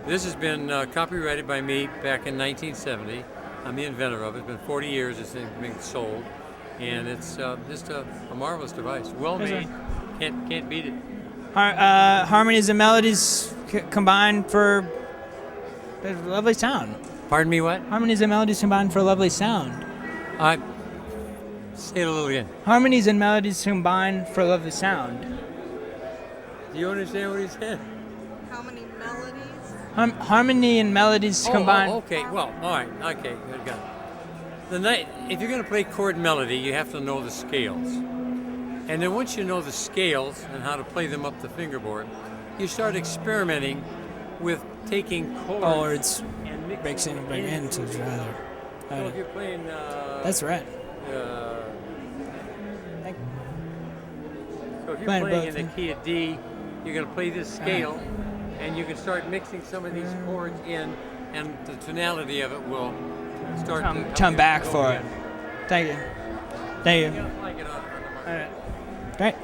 This has been copyrighted by me back in 1970. I'm the inventor of it. It's been 40 years it's been sold, and it's just a marvelous device. Well made. Can't beat it. Harmonies and melodies combined for a lovely sound. Pardon me, what? Harmonies and melodies combined for a lovely sound. Say it a little again. Harmonies and melodies combined for a lovely sound. Do you understand what he said? How many melodies? Harmony and melodies combined. Oh, okay. Well, all right. Okay, good. Got it. If you're going to play chord melody, you have to know the scales. And then once you know the scales and how to play them up the fingerboard, you start experimenting with taking chords and mixing them into each other. So if you're playing... That's right. So if you're playing in the key of D, you're going to play this scale, and you can start mixing some of these chords in, and the tonality of it will start to come back for it. Thank you. You gotta flag it on the mark. All right. Great.